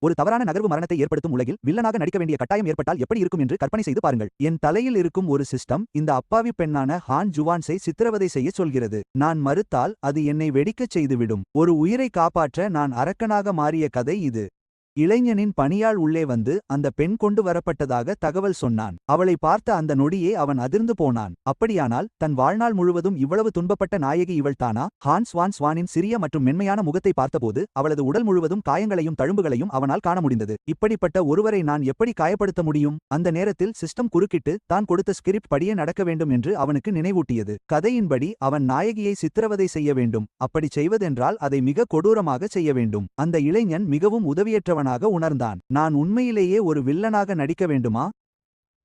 ஒரு தவறான நகர்வு மரணத்தை ஏற்படுத்தும் உலகில் வில்லனாக நடிக்க வேண்டிய கட்டாயம் ஏற்பட்டால் எப்படி இருக்கும் என்று கற்பனை செய்து பாருங்கள். என் தலையில் இருக்கும் ஒரு சிஸ்டம் இந்த அப்பாவி பெண்ணான ஹான் ஜுவான்ஸை சித்திரவதை செய்ய சொல்கிறது. நான் மறுத்தால் அது என்னை வெடிக்கச் செய்துவிடும். ஒரு உயிரை காப்பாற்ற நான் அரக்கனாக மாறிய கதை இது. இளைஞனின் பணியாள் உள்ளே வந்து அந்த பெண் கொண்டு வரப்பட்டதாக தகவல் சொன்னான். அவளை பார்த்த அந்த நொடியே அவன் அதிர்ந்து போனான். அப்படியானால் தன் வாழ்நாள் முழுவதும் இவ்வளவு துன்பப்பட்ட நாயகி இவள்தானா? ஹான்ஸ் வான் ஸ்வானின் சிறிய மற்றும் மென்மையான முகத்தை பார்த்தபோது அவளது உடல் முழுவதும் காயங்களையும் தழும்புகளையும் அவனால் காண முடிந்தது. இப்படிப்பட்ட ஒருவரை நான் எப்படி காயப்படுத்த முடியும்? அந்த நேரத்தில் சிஸ்டம் குறுக்கிட்டு தான் கொடுத்த ஸ்கிரிப்ட் படியே நடக்க வேண்டும் என்று அவனுக்கு நினைவூட்டியது. கதையின்படி அவன் நாயகியை சித்திரவதை செய்ய வேண்டும். அப்படி செய்வதென்றால் அதை மிக கொடூரமாக செய்ய வேண்டும். அந்த இளைஞன் மிகவும் உதவியற்றவன் உணர்ந்தான். நான் உண்மையிலேயே ஒரு வில்லனாக நடிக்க வேண்டுமா?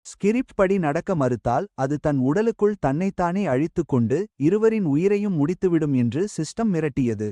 ஸ்கிரிப்ட் படி நடக்க மறுத்தால் அது தன் உடலுக்குள் தன்னைத்தானே அழித்துக் கொண்டு இருவரின் உயிரையும் முடித்துவிடும் என்று சிஸ்டம் மிரட்டியது.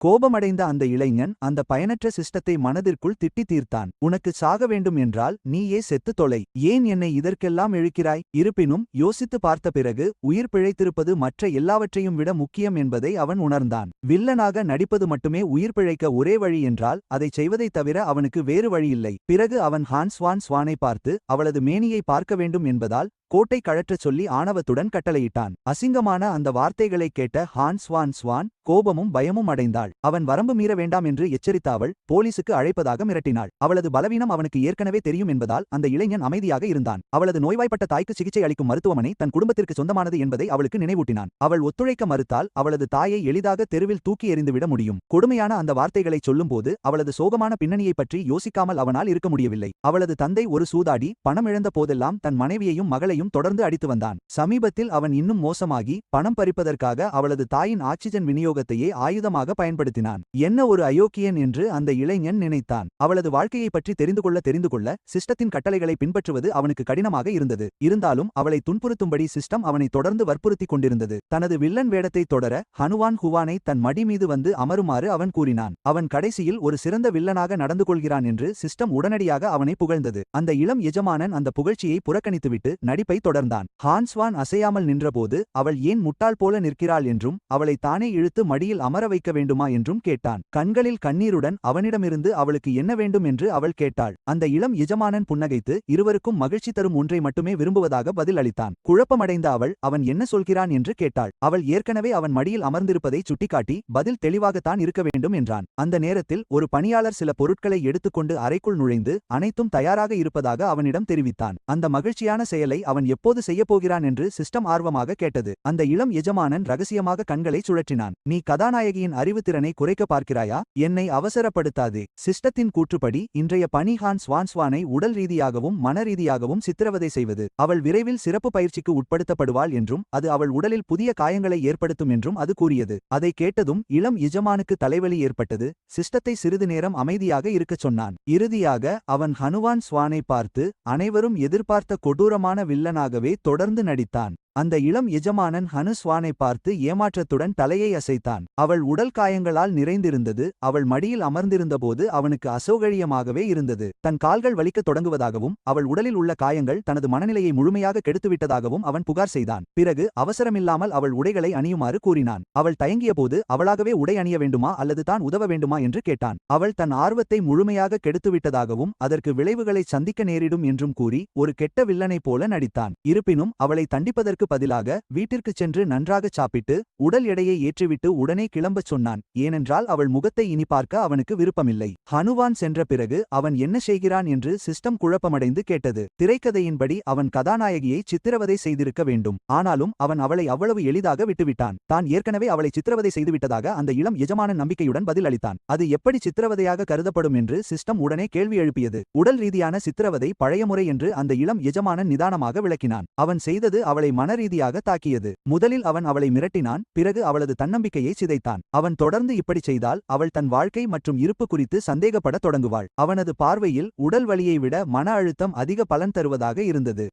கோபமடைந்த அந்த இளைஞன் அந்த பயனற்ற சிஸ்டத்தை மனதிற்குள் திட்டி தீர்த்தான். உனக்கு சாக வேண்டும் என்றால் நீயே செத்து தொலை. ஏன் என்னை இதற்கெல்லாம் இழுக்கிறாய்? இருப்பினும் யோசித்து பார்த்த பிறகு உயிர் பிழைத்திருப்பது மற்ற எல்லாவற்றையும் விட முக்கியம் என்பதை அவன் உணர்ந்தான். வில்லனாக நடிப்பது மட்டுமே உயிர் பிழைக்க ஒரே வழி என்றால் அதை செய்வதைத் தவிர அவனுக்கு வேறு வழியில்லை. பிறகு அவன் ஹான்ஸ் வான் ஸ்வானை பார்த்து அவளது மேனியை பார்க்க வேண்டும் என்பதால் கோட்டை கழற்றச் சொல்லி ஆணவத்துடன் கட்டளையிட்டான். அசிங்கமான அந்த வார்த்தைகளைக் கேட்ட ஹான்ஸ் வான் ஸ்வான் கோபமும் பயமும் அடைந்தாள். அவன் வரம்பு மீற வேண்டாம் என்று எச்சரித்த அவள் போலீசுக்கு அழைப்பதாக மிரட்டினாள். அவளது பலவீனம் அவனுக்கு ஏற்கனவே தெரியும் என்பதால் அந்த இளைஞன் அமைதியாக இருந்தான். அவளது நோய்வாய்ப்பட்ட தாய்க்கு சிகிச்சை அளிக்கும் மருத்துவமனை தன் குடும்பத்திற்கு சொந்தமானது என்பதை அவளுக்கு நினைவூட்டினான். அவள் ஒத்துழைக்க மறுத்தால் அவளது தாயை எளிதாக தெருவில் தூக்கி எறிந்துவிட முடியும். கொடுமையான அந்த வார்த்தைகளைச் சொல்லும்போது அவளது சோகமான பின்னணியைப் பற்றி யோசிக்காமல் அவனால் இருக்க முடியவில்லை. அவளது தந்தை ஒரு சூதாடி பணம் இழந்த போதெல்லாம் தன் மனைவியையும் மகளையும் தொடர்ந்து அடித்து வந்தான். சமீபத்தில் அவன் இன்னும் மோசமாகி பணம் பறிப்பதற்காக அவளது தாயின் ஆக்சிஜன் விநியோகத்தையே ஆயுதமாக பயன்படுத்தினான். என்ன ஒரு அயோக்கியன் என்று அந்த இளைஞன் நினைத்தான். அவளது வாழ்க்கையை பற்றி தெரிந்து கொள்ள சிஸ்டத்தின் கட்டளைகளை பின்பற்றுவது அவனுக்கு கடினமாக இருந்தது. இருந்தாலும் அவளை துன்புறுத்தும்படி சிஸ்டம் அவனை தொடர்ந்து வற்புறுத்திக் கொண்டிருந்தது. தனது வில்லன் வேடத்தை தொடர ஹனுவான் ஹுவானை தன் மடி மீது வந்து அமருமாறு அவன் கூறினான். அவன் கடைசியில் ஒரு சிறந்த வில்லனாக நடந்து கொள்கிறான் என்று சிஸ்டம் உடனடியாக அவனை புகழ்ந்தது. அந்த இளம் எஜமானன் அந்த புகழ்ச்சியை புறக்கணித்துவிட்டு நடிப்பை தொடர்ந்தான். ஹான்ஸ் வான் அசையாமல் நின்றபோது அவள் ஏன் முட்டாள் போல நிற்கிறாள் என்றும் அவளை தானே இழுத்து மடியில் அமர வைக்க வேண்டுமா என்றும் கேட்டான். கண்களில் கண்ணீருடன் அவனிடமிருந்து அவளுக்கு என்ன வேண்டும் என்று அவள் கேட்டாள். அந்த இளம் எஜமானன் புன்னகைத்து இருவருக்கும் மகிழ்ச்சி தரும் ஒன்றை மட்டுமே விரும்புவதாக பதில் அளித்தான். குழப்பமடைந்த அவன் என்ன சொல்கிறான் என்று கேட்டாள். அவள் ஏற்கனவே அவன் மடியில் அமர்ந்திருப்பதை சுட்டிக்காட்டி பதில் தெளிவாகத்தான் இருக்க வேண்டும் என்றான். அந்த நேரத்தில் ஒரு பணியாளர் சில பொருட்களை எடுத்துக்கொண்டு அறைக்குள் நுழைந்து அனைத்தும் தயாராக இருப்பதாக அவனிடம் தெரிவித்தான். அந்த மகிழ்ச்சியான செயலை அவன் எப்போது செய்யப்போகிறான் என்று சிஸ்டம் ஆர்வமாக கேட்டது. அந்த இளம் எஜமானன் ரகசியமாக கண்களை சுழற்றினான். நீ கதாநாயகியின் அறிவுத்திறனை குறைக்க பார்க்கிறாயா? என்னை அவசரப்படுத்தாதே. சிஸ்டத்தின் கூற்றுப்படி இன்றைய பணி ஹான்ஸ் வான் ஸ்வானை உடல் ரீதியாகவும் மன ரீதியாகவும் சித்திரவதை செய்வது. அவள் விரைவில் சிறப்பு பயிற்சிக்கு உட்படுத்தப்படுவாள் என்றும் அது அவள் உடலில் புதிய காயங்களை ஏற்படுத்தும் என்றும் அது கூறியது. அதை கேட்டதும் இளம் எஜமானுக்கு தலைவலி ஏற்பட்டது. சிஸ்டத்தை சிறிது நேரம் அமைதியாக இருக்கச் சொன்னான். இறுதியாக அவன் ஹனுவான் ஸ்வானை பார்த்து அனைவரும் எதிர்பார்த்த கொடூரமான வில்லனாகவே தொடர்ந்து நடித்தான். அந்த இளம் எஜமானன் ஹனு ஸ்வானை பார்த்து ஏமாற்றத்துடன் தலையை அசைத்தான். அவள் உடல் காயங்களால் நிறைந்திருந்தது. அவள் மடியில் அமர்ந்திருந்தபோது அவனுக்கு அசௌகரியமாகவே இருந்தது. தன் கால்கள் வலிக்கத் தொடங்குவதாகவும் அவள் உடலில் உள்ள காயங்கள் தனது மனநிலையை முழுமையாக கெடுத்துவிட்டதாகவும் அவன் புகார் செய்தான். பிறகு அவசரமில்லாமல் அவள் உடைகளை அணியுமாறு கூறினான். அவள் தயங்கியபோது அவளாகவே உடை அணிய வேண்டுமா அல்லது தான் உதவ வேண்டுமா என்று கேட்டான். அவள் தன் ஆர்வத்தை முழுமையாக கெடுத்துவிட்டதாகவும் அதற்கு விளைவுகளை சந்திக்க நேரிடும் என்றும் கூறி ஒரு கெட்ட வில்லனைப் போல நடித்தான். இருப்பினும் அவளை தண்டிப்பதற்கு பதிலாக வீட்டிற்குச் சென்று நன்றாக சாப்பிட்டு உடல் எடையை ஏற்றிவிட்டு உடனே கிளம்பச் சொன்னான். ஏனென்றால் அவள் முகத்தை இனி பார்க்க அவனுக்கு விருப்பமில்லை. ஹனுவான் சென்ற பிறகு அவன் என்ன செய்கிறான் என்று சிஸ்டம் குழப்பமடைந்து கேட்டது. திரைக்கதையின்படி அவன் கதாநாயகியை சித்திரவதை செய்திருக்க வேண்டும். ஆனாலும் அவன் அவளை அவ்வளவு எளிதாக விட்டுவிட்டான். தான் ஏற்கனவே அவளை சித்திரவதை செய்துவிட்டதாக அந்த இளம் எஜமானன் நம்பிக்கையுடன் பதில் அளித்தான். அது எப்படி சித்திரவதையாக கருதப்படும் என்று சிஸ்டம் உடனே கேள்வி எழுப்பியது. உடல் ரீதியான சித்திரவதை பழைய முறை என்று அந்த இளம் எஜமானன் நிதானமாக விளக்கினான். அவன் செய்தது அவளை மனரீதியாக தாக்கியது. முதலில் அவன் அவளை மிரட்டினான். பிறகு அவளது தன்னம்பிக்கையை சிதைத்தான். அவன் தொடர்ந்து இப்படி செய்தால் அவள் தன் வாழ்க்கை மற்றும் இருப்பு குறித்து சந்தேகப்பட தொடங்குவாள். அவனது பார்வையில் உடல் வலியை விட மன அழுத்தம் அதிக பலன் தருவதாக இருந்தது.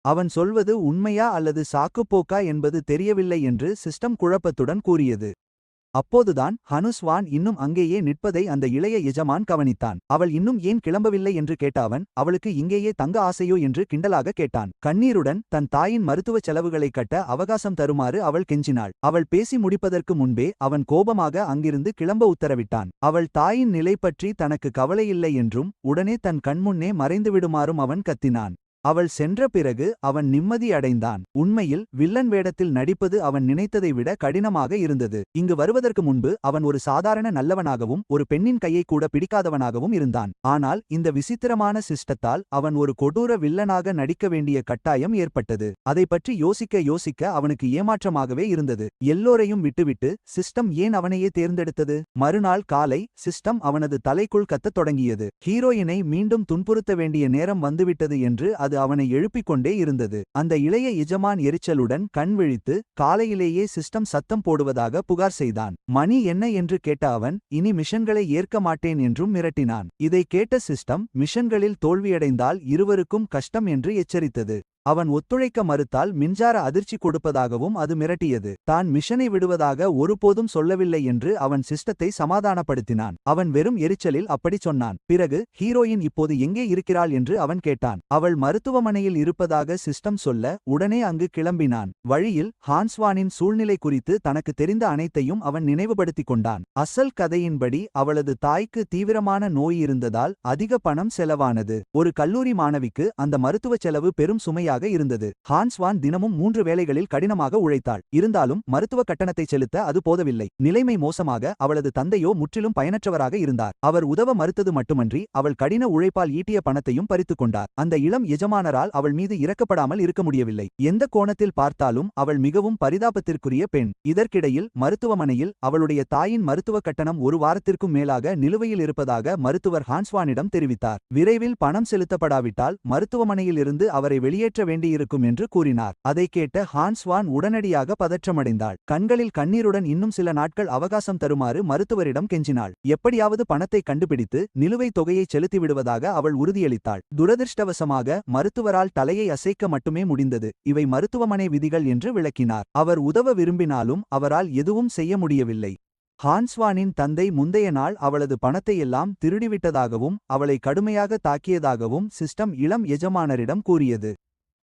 அவன் சொல்வது உண்மையா அல்லது சாக்குப்போக்கா என்பது தெரியவில்லை என்று சிஸ்டம் குழப்பத்துடன் கூறியது. அப்போதுதான் ஹனுஸ்வான் இன்னும் அங்கேயே நிற்பதை அந்த இளைய எஜமான் கவனித்தான். அவள் இன்னும் ஏன் கிளம்பவில்லை என்று கேட்ட அவன், அவளுக்கு இங்கேயே தங்க ஆசையோ என்று கிண்டலாக கேட்டான். கண்ணீருடன் தன் தாயின் மருத்துவ செலவுகளை கட்ட அவகாசம் தருமாறு அவள் கெஞ்சினாள். அவள் பேசி முடிப்பதற்கு முன்பே அவன் கோபமாக அங்கிருந்து கிளம்ப உத்தரவிட்டான். அவள் தாயின் நிலை பற்றி தனக்கு கவலையில்லை என்றும் உடனே தன் கண்முன்னே மறைந்துவிடுமாறும் அவன் கத்தினான். அவள் சென்ற பிறகு அவன் நிம்மதி அடைந்தான். உண்மையில் வில்லன் வேடத்தில் நடிப்பது அவன் நினைத்ததை விட கடினமாக இருந்தது. இங்கு வருவதற்கு முன்பு அவன் ஒரு சாதாரண நல்லவனாகவும் ஒரு பெண்ணின் கையை கூட பிடிக்காதவனாகவும் இருந்தான். ஆனால் இந்த விசித்திரமான சிஸ்டத்தால் அவன் ஒரு கொடூர வில்லனாக நடிக்க வேண்டிய கட்டாயம் ஏற்பட்டது. அதை பற்றி யோசிக்க யோசிக்க அவனுக்கு ஏமாற்றமாகவே இருந்தது. எல்லோரையும் விட்டுவிட்டு சிஸ்டம் ஏன் அவனையே தேர்ந்தெடுத்தது? மறுநாள் காலை சிஸ்டம் அவனது தலைக்குள் கத்தத் தொடங்கியது. ஹீரோயினை மீண்டும் துன்புறுத்த வேண்டிய நேரம் வந்துவிட்டது என்று அது அவனை எழுப்பிக் கொண்டே இருந்தது. அந்த இளைய எஜமான் எரிச்சலுடன் கண் விழித்து காலையிலேயே சிஸ்டம் சத்தம் போடுவதாக புகார் செய்தான். மணி என்ன என்று கேட்ட அவன் இனி மிஷன்களை ஏற்க மாட்டேன் என்றும் மிரட்டினான். இதை கேட்ட சிஸ்டம் மிஷன்களில் தோல்வியடைந்தால் இருவருக்கும் கஷ்டம் என்று எச்சரித்தது. அவன் ஒத்துழைக்க மறுத்தால் மின்சார அதிர்ச்சி கொடுப்பதாகவும் அது மிரட்டியது. தான் மிஷனை விடுவதாக ஒருபோதும் சொல்லவில்லை என்று அவன் சிஸ்டத்தை சமாதானப்படுத்தினான். அவன் வெறும் எரிச்சலில் அப்படி சொன்னான். பிறகு ஹீரோயின் இப்போது எங்கே இருக்கிறாள் என்று அவன் கேட்டான். அவள் மருத்துவமனையில் இருப்பதாக சிஸ்டம் சொல்ல உடனே அங்கு கிளம்பினான். வழியில் ஹான்ஸ்வானின் சூழ்நிலை குறித்து தனக்கு தெரிந்த அனைத்தையும் அவன் நினைவுபடுத்திக் கொண்டான். அசல் கதையின்படி அவளது தாய்க்கு தீவிரமான நோய் இருந்ததால் அதிக பணம் செலவானது. ஒரு கல்லூரி மாணவிக்கு அந்த மருத்துவ செலவு பெரும் சுமையாக இருந்தது. ஹான்ஸ்வான் தினமும் 3 வேளைகளில் கடினமாக உழைத்தாள். இருந்தாலும் மருத்துவ கட்டணத்தை செலுத்த அது போதவில்லை. நிலைமை மோசமாக அவளது தந்தையோ முற்றிலும் பயனற்றவராக இருந்தார். அவர் உதவ மறுத்தது மட்டுமன்றி அவள் கடின உழைப்பால் ஈட்டிய பணத்தையும் பறித்துக் கொண்டார். அந்த இளம் எஜமானரால் அவள் மீது இரக்கப்படாமல் இருக்க முடியவில்லை. எந்த கோணத்தில் பார்த்தாலும் அவள் மிகவும் பரிதாபத்திற்குரிய பெண். இதற்கிடையில் மருத்துவமனையில் அவளுடைய தாயின் மருத்துவ கட்டணம் 1 வாரத்திற்கும் மேலாக நிலுவையில் இருப்பதாக மருத்துவர் ஹான்ஸ்வானிடம் தெரிவித்தார். விரைவில் பணம் செலுத்தப்படாவிட்டால் மருத்துவமனையில் இருந்து அவரை வெளியேற்ற வேண்டியிருக்கும் என்று கூறினார். அதை கேட்ட ஹான்ஸ்வான் உடனடியாக பதற்றமடைந்தாள். கண்களில் கண்ணீருடன் இன்னும் சில நாட்கள் அவகாசம் தருமாறு மருத்துவரிடம் கெஞ்சினாள். எப்படியாவது பணத்தை கண்டுபிடித்து நிலுவைத் தொகையை செலுத்திவிடுவதாக அவள் உறுதியளித்தாள். துரதிர்ஷ்டவசமாக மருத்துவரால் தலையை அசைக்க மட்டுமே முடிந்தது. இவை மருத்துவமனை விதிகள் என்று விளக்கினார். அவர் உதவ விரும்பினாலும் அவரால் எதுவும் செய்ய முடியவில்லை. ஹான்ஸ்வானின் தந்தை முந்தைய நாள் அவளது பணத்தையெல்லாம் திருடிவிட்டதாகவும் அவளை கடுமையாக தாக்கியதாகவும் சிஸ்டம் இளம் எஜமானரிடம் கூறியது.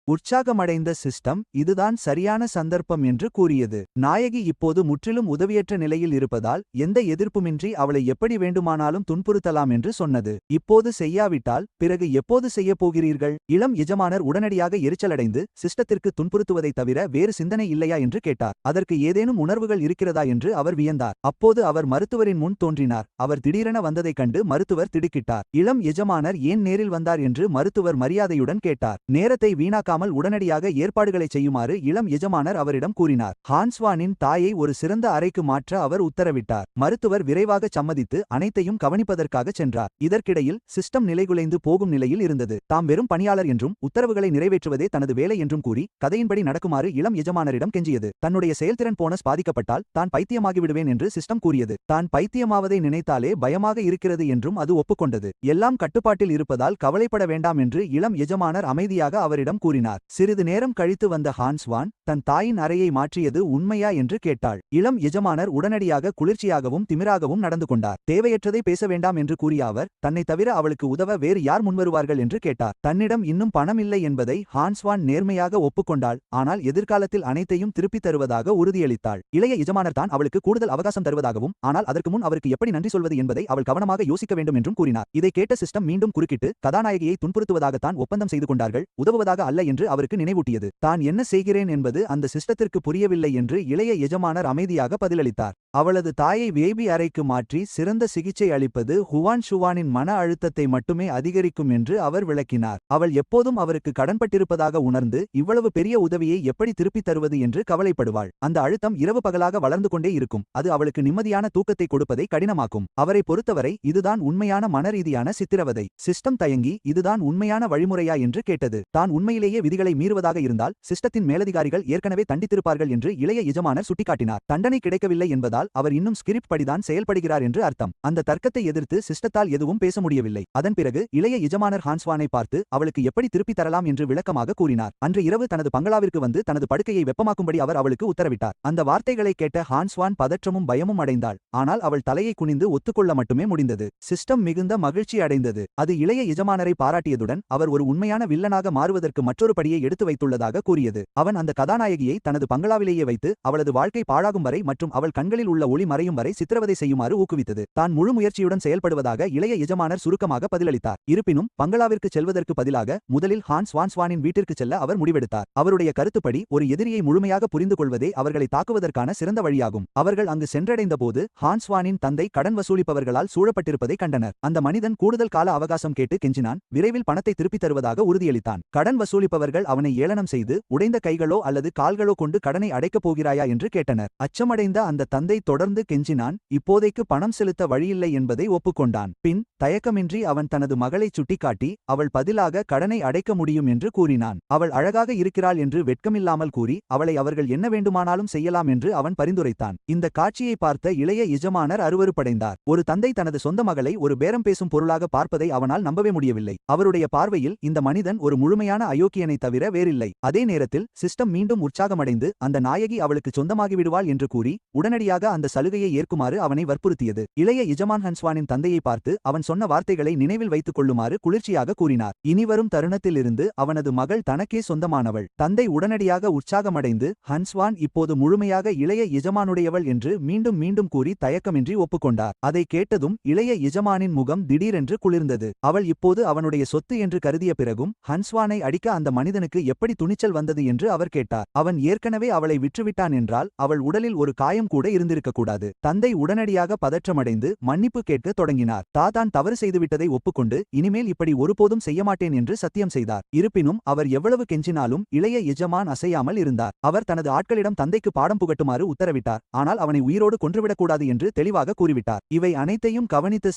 உற்சாகமடைந்த சிஸ்டம் இதுதான் சரியான சந்தர்ப்பம் என்று கூறியது. நாயகி இப்போது முற்றிலும் உதவியற்ற நிலையில் இருப்பதால் எந்த எதிர்ப்புமின்றி அவளை எப்படி வேண்டுமானாலும் துன்புறுத்தலாம் என்று சொன்னது. இப்போது செய்யாவிட்டால் பிறகு எப்போது செய்யப் போகிறீர்கள்? இளம் எஜமானர் உடனடியாக எரிச்சலடைந்து சிஸ்டத்திற்கு துன்புறுத்துவதைத் தவிர வேறு சிந்தனை இல்லையா என்று கேட்டார். அதற்கு ஏதேனும் உணர்வுகள் இருக்கிறதா என்று அவர் வியந்தார். அப்போது அவர் மருத்துவரின் முன் தோன்றினார். அவர் திடீரென வந்ததைக் கண்டு மருத்துவர் திடுக்கிட்டார். இளம் எஜமானர் ஏன் நேரில் வந்தார் என்று மருத்துவர் மரியாதையுடன் கேட்டார். நேரத்தை வீணாக்காமல் உடனடியாக ஏற்பாடுகளை செய்யுமாறு இளம் எஜமானர் அவரிடம் கூறினார். ஹான்ஸ்வானின் தாயை ஒரு சிறந்த அறைக்கு மாற்ற அவர் உத்தரவிட்டார். மருத்துவர் விரைவாக சம்மதித்து அனைத்தையும் கவனிப்பதற்காக சென்றார். இதற்கிடையில் சிஸ்டம் நிலைகுலைந்து போகும் நிலையில் இருந்தது. தாம் வெறும் பணியாளர் என்றும் உத்தரவுகளை நிறைவேற்றுவதே தனது வேலை என்றும் கூறி கதையின்படி நடக்குமாறு இளம் எஜமானரிடம் கெஞ்சியது. தன்னுடைய செயல்திறன் போனஸ் பாதிக்கப்பட்டால் தான் பைத்தியமாகிவிடுவேன் என்று சிஸ்டம் கூறியது. தான் பைத்தியமாவதை நினைத்தாலே பயமாக இருக்கிறது என்றும் அது ஒப்புக்கொண்டது. எல்லாம் கட்டுப்பாட்டில் இருப்பதால் கவலைப்பட வேண்டாம் என்று இளம் எஜமானர் அமைதியாக அவரிடம் கூறினார். சிறிது நேரம் கழித்து வந்த ஹான்ஸ்வான் தன் தாயின் அறையை மாற்றியது உண்மையா என்று கேட்டாள். இளம் எஜமானர் உடனடியாக குளிர்ச்சியாகவும் திமிராகவும் நடந்து கொண்டார். தேவையற்றதை பேச வேண்டாம் என்று கூறிய அவர் தன்னை தவிர அவளுக்கு உதவ வேறு யார் முன்வருவார்கள் என்று கேட்டார். தன்னிடம் இன்னும் பணம் இல்லை என்பதை ஹான்ஸ்வான் நேர்மையாக ஒப்புக்கொண்டாள். ஆனால் எதிர்காலத்தில் அனைத்தையும் திருப்பித் தருவதாக உறுதியளித்தாள். இளைய எஜமானர் தான் அவளுக்கு கூடுதல் அவகாசம் தருவதாகவும் ஆனால் அதற்கு முன் அவருக்கு எப்படி நன்றி சொல்வது என்பதை அவள் கவனமாக யோசிக்க வேண்டும் என்றும் கூறினார். இதை கேட்ட சிஸ்டம் மீண்டும் குறுக்கிட்டு கதாநாயகியை துன்புறுத்துவதாகத்தான் ஒப்பந்தம் செய்து கொண்டார்கள், உதவுவதாக அல்ல என்று அவருக்கு நினைவூட்டியது. தான் என்ன செய்கிறேன் என்பது அந்த சிஸ்டத்திற்கு புரியவில்லை என்று இளைய எஜமானர் அமைதியாக பதிலளித்தார். அவளது தாயை விஐபி அறைக்கு மாற்றி சிறந்த சிகிச்சை அளிப்பது ஹுவான் ஷுவானின் மன அழுத்தத்தை மட்டுமே அதிகரிக்கும் என்று அவர் விளக்கினார். அவள் எப்போதும் அவருக்கு கடன்பட்டிருப்பதாக உணர்ந்து இவ்வளவு பெரிய உதவியை எப்படி திருப்பித் தருவது என்று கவலைப்படுவாள். அந்த அழுத்தம் இரவு பகலாக வளர்ந்து கொண்டே இருக்கும். அது அவளுக்கு நிம்மதியான தூக்கத்தை கொடுப்பதை கடினமாக்கும். அவரை பொறுத்தவரை இதுதான் உண்மையான மனரீதியான சித்திரவதை. சிஸ்டம் தயங்கி இதுதான் உண்மையான வழிமுறையா என்று கேட்டது. தான் உண்மையிலேயே விதிகளை மீறுவதாக இருந்தால் சிஸ்டத்தின் மேலதிகாரிகள் ஏற்கனவே தண்டித்திருப்பார்கள் என்று இளைய எஜமானர் சுட்டிக்காட்டினார். தண்டனை கிடைக்கவில்லை என்பதால் என்பதால் அவர் இன்னும் ஸ்கிரிப்ட் படிதான் செயல்படுகிறார் என்று அர்த்தம். அந்த தர்க்கத்தை எதிர்த்து சிஸ்டத்தால் எதுவும் பேச முடியவில்லை. அதன் பிறகு இளைய எஜமானர் ஹான்ஸ்வானை பார்த்து அவளுக்கு எப்படி திருப்பி தரலாம் என்று விளக்கமாக கூறினார். அன்று இரவு தனது பங்களாவிற்கு வந்து தனது படுக்கையை வெப்பமாக்கும்படி அவர் அவளுக்கு உத்தரவிட்டார். அந்த வார்த்தைகளை கேட்ட ஹான்ஸ்வான் பதற்றமும் பயமும் அடைந்தாள். ஆனால் அவள் தலையை குனிந்து ஒத்துக்கொள்ள மட்டுமே முடிந்தது. சிஸ்டம் மிகுந்த மகிழ்ச்சி அடைந்தது. அது இளைய எஜமானரை பாராட்டியதுடன் அவர் ஒரு உண்மையான வில்லனாக மாறுவதற்கு மற்றொரு படியை எடுத்து வைத்துள்ளதாக கூறியது. அவன் அந்த கதாநாயகியை தனது பங்களாவிலேயே வைத்து அவளது வாழ்க்கை பாழாகும் வரை மற்றும் அவள் கண்களில் உள்ள ஒளி மறையும் வரை சித்திரவதை செய்யுமாறு ஊக்குவித்தது. தான் முழு முயற்சியுடன் செயல்படுவதாக இளைய எஜமானர் சுருக்கமாக பதிலளித்தார். இருப்பினும் பங்களாவிற்கு செல்வதற்கு பதிலாக முதலில் ஹான்ஸ்வானின் வீட்டிற்கு செல்ல அவர் முடிவெடுத்தார். அவருடைய கருத்துப்படி ஒரு எதிரியை முழுமையாக புரிந்து கொள்வதே அவர்களை தாக்குவதற்கான சிறந்த வழியாகும். அவர்கள் அங்கு சென்றடைந்த போது ஹான்ஸ்வானின் தந்தை கடன் வசூலிப்பவர்களால் சூழப்பட்டிருப்பதை கண்டனர். அந்த மனிதன் கூடுதல் கால அவகாசம் கேட்டு கெஞ்சினான். விரைவில் பணத்தை திருப்பித் தருவதாக உறுதியளித்தான். கடன் வசூலிப்பவர்கள் அவனை ஏளனம் செய்து உடைந்த கைகளோ அல்லது கால்களோ கொண்டு கடனை அடைக்கப் போகிறாயா என்று கேட்டனர். அச்சமடைந்த அந்த தந்தை தொடர்ந்து கெஞ்சினான். இப்போதைக்கு பணம் செலுத்த வழியில்லை என்பதை ஒப்புக்கொண்டான். பின் தயக்கமின்றி அவன் தனது மகளை சுட்டிக்காட்டி அவள் பதிலாக கடனை அடைக்க முடியும் என்று கூறினான். அவள் அழகாக இருக்கிறாள் என்று வெட்கமில்லாமல் கூறி அவளை அவர்கள் என்ன வேண்டுமானாலும் செய்யலாம் என்று அவன் பரிந்துரைத்தான். இந்த காட்சியை பார்த்த இளைய எஜமானர் அருவருப்படைந்தார். ஒரு தந்தை தனது சொந்த மகளை ஒரு பேரம் பேசும் பொருளாக பார்ப்பதை அவனால் நம்பவே முடியவில்லை. அவருடைய பார்வையில் இந்த மனிதன் ஒரு முழுமையான அயோக்கியனை தவிர வேறில்லை. அதே நேரத்தில் சிஸ்டம் மீண்டும் உற்சாகமடைந்து அந்த நாயகி அவளுக்கு சொந்தமாகிவிடுவாள் என்று கூறி உடனடியாக அந்த சலுகையை ஏற்குமாறு அவனை வற்புறுத்தியது. இளைய எஜமான் ஹன்ஸ்வானின் தந்தையை பார்த்து அவன் சொன்ன வார்த்தைகளை நினைவில் வைத்துக் கொள்ளுமாறு குளிர்ச்சியாக கூறினார். இனிவரும் தருணத்திலிருந்து அவனது மகள் தனக்கே சொந்தமானவள். தந்தை உடனடியாக உற்சாகமடைந்து ஹன்ஸ்வான் இப்போது முழுமையாக இளைய எஜமானுடையவள் என்று மீண்டும் மீண்டும் கூறி தயக்கமின்றி ஒப்புக்கொண்டார். அதை கேட்டதும் இளைய எஜமானின் முகம் திடீரென்று குளிர்ந்தது. அவள் இப்போது அவனுடைய சொத்து என்று கருதிய பிறகும் ஹன்ஸ்வானை அடிக்க அந்த மனிதனுக்கு எப்படி துணிச்சல் வந்தது என்று அவர் கேட்டார். அவன் ஏற்கனவே அவளை விற்றுவிட்டான் என்றால் அவள் உடலில் ஒரு காயம் கூட இருந்திருக்கக்கூடாது. தந்தை உடனடியாக பதற்றமடைந்து மன்னிப்பு கேட்க தொடங்கினார். தான் தவறு செய்துவிட்டதை ஒப்புக்கொண்டு இனிமேல் இப்படி ஒருபோதும் செய்யமாட்டேன் என்று சத்தியம் செய்தார். இருப்பினும் அவர் எவ்வளவு கெஞ்சினாலும் இளைய எஜமான் அசையாமல் இருந்தார். அவர் தனது ஆட்களிடம் தந்தைக்கு பாடம் புகட்டுமாறு உத்தரவிட்டார். ஆனால் அவனை உயிரோடு கொன்றுவிடக்கூடாது என்று தெளிவாக கூறிவிட்டார். இவை அனைத்தையும் கவனித்த